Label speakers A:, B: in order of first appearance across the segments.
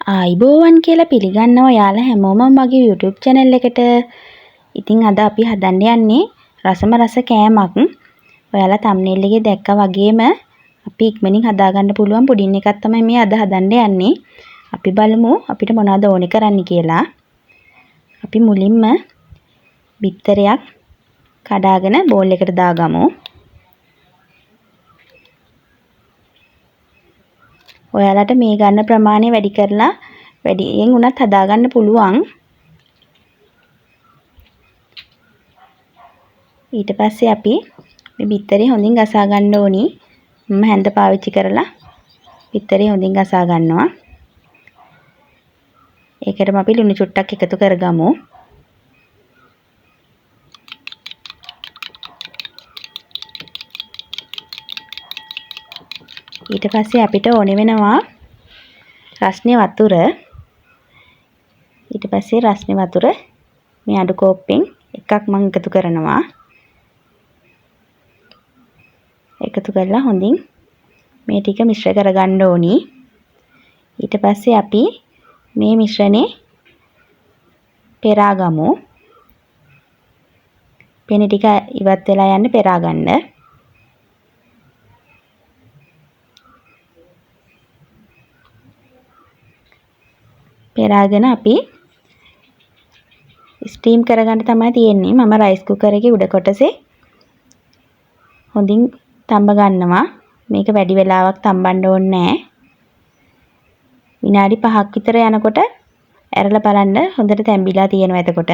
A: ආයිබෝවන් කියලා පිළිගන්නවා ඔයාලා හැමෝම මගේ YouTube channel එකට. ඉතින් අද අපි හදන්න යන්නේ රසම රස කෑමක්. ඔයාලා thumbnail එකේ දැක්කා වගේම අපි ඉක්මනින් හදාගන්න පුළුවන් පුඩින් එකක් තමයි මේ අද හදන්න යන්නේ. අපි බලමු අපිට මොනවද ඕනේ කරන්න කියලා. අපි මුලින්ම බිත්තරයක් කඩාගෙන බෝල් එකට දාගමු. ඔයාලට මේ ගන්න ප්‍රමාණය වැඩි කරලා වැඩියෙන් උනත් හදාගන්න පුළුවන්. ඊට පස්සේ අපි මේ බිත්තරේ හොඳින් ගසා ගන්න ඕනි. මම හැන්ද පාවිච්චි කරලා බිත්තරේ හොඳින් ගසා ගන්නවා. ඒකටම අපි ලුණු චුට්ටක් එකතු කරගමු. ඊට පස්සේ අපිට ඕනේ වෙනවා රස්නේ වතුර. ඊට පස්සේ රස්නේ වතුර මේ අඩු කෝප්පෙන් එකක් මම එකතු කරනවා. එකතු කරලා හොඳින් මේ ටික මිශ්‍ර කරගන්න ඕනි. ඊට පස්සේ අපි මේ මිශ්‍රණේ පෙරා ගමු. පෙන ටික ඉවත් වෙලා යන්න පෙරා ගන්න. පෙරාගෙන අපි ස්ටීම් කරගන්න තමයි තියෙන්නේ. මම රයිස් කුකර් එකේ උඩ කොටසේ හොඳින් තඹ ගන්නවා. මේක වැඩි වෙලාවක් තඹන්න ඕනේ නැහැ. විනාඩි 5ක් විතර යනකොට ඇරලා බලන්න හොඳට තැඹිලා තියෙනවා. එතකොට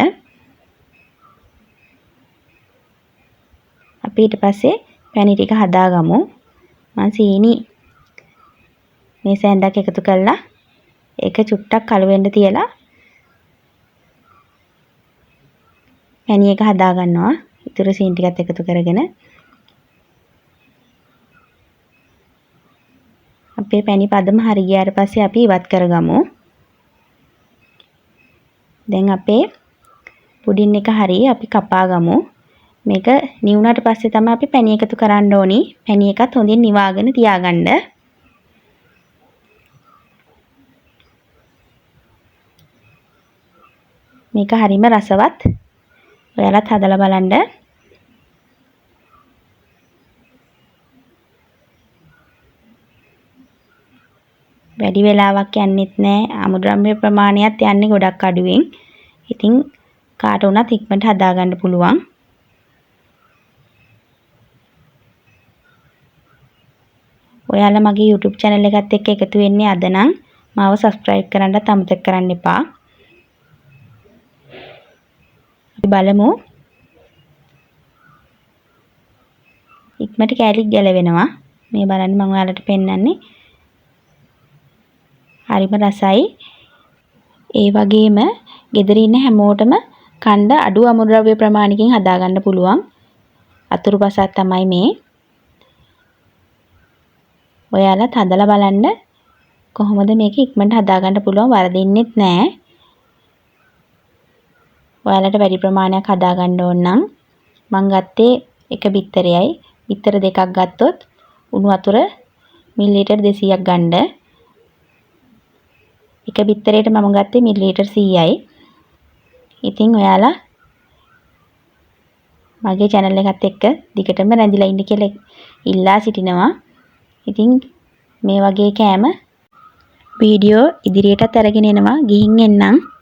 A: අපි ඊට පස්සේ පැණි ටික හදාගමු. මම සීනි මේ සැන්ඩක් එකතු කරලා ඒක චුට්ටක් කළු වෙන්න තියලා පැණි එක හදා ගන්නවා. ඊටු සීනි ටිකත් එකතු කරගෙන අපේ පැණි පදම හරි ගියාට පස්සේ අපි ඉවත් කරගමු. දැන් අපේ පුඩින් එක හරි අපි කපා ගමු. මේක නිවුණාට පස්සේ තමයි අපි පැණි එකතු කරන්න ඕනි. පැණි එකත් හොඳින් නිවාගෙන තියාගන්න. මේක හරිම රසවත්. ඔයාලත් හදලා බලන්න. වැඩි වෙලාවක් යන්නෙත් නැහැ. අමුද්‍රව්‍ය ප්‍රමාණයත් යන්නේ ගොඩක් අඩුවෙන්. ඉතින් කාට වුණත් ඉක්මනට හදාගන්න පුළුවන්. ඔයාලා මගේ YouTube channel එකත් එක්ක එකතු වෙන්නේ අද නම් මාව subscribe කරන්නත් අමතක කරන්න එපා. බලමු ඉක්මනට කෑලි ගැලවෙනවා. මේ බලන්න මම ඔයාලට පෙන්නන්නේ. හරිම රසයි. ඒ වගේම ගෙදර ඉන්න හැමෝටම කණ්ඩ අඩු අමුද්‍රව්‍ය ප්‍රමාණයකින් හදාගන්න පුළුවන් අතුරුපසක් තමයි මේ. ඔයාලත් හදලා බලන්න කොහොමද මේක ඉක්මනට හදාගන්න පුළුවන්. වරදින්නෙත් නැහැ. ඔයාලට වැඩි ප්‍රමාණයක් හදාගන්න ඕන නම් මම ගත්තේ එක බිත්තරයයි. බිත්තර දෙකක් ගත්තොත් උණු වතුර මිලිලීටර් 200ක් ගන්න. එක බිත්තරයට මම ගත්තේ මිලිලීටර් 100යි. ඉතින් ඔයාලා මගේ channel එකත් එක්ක දිගටම රැඳිලා ඉන්න කියලා ඉල්ලා සිටිනවා. ඉතින් මේ වගේ කෑම වීඩියෝ ඉදිරියටත් අරගෙන එනවා. ගිහින් එන්නම්.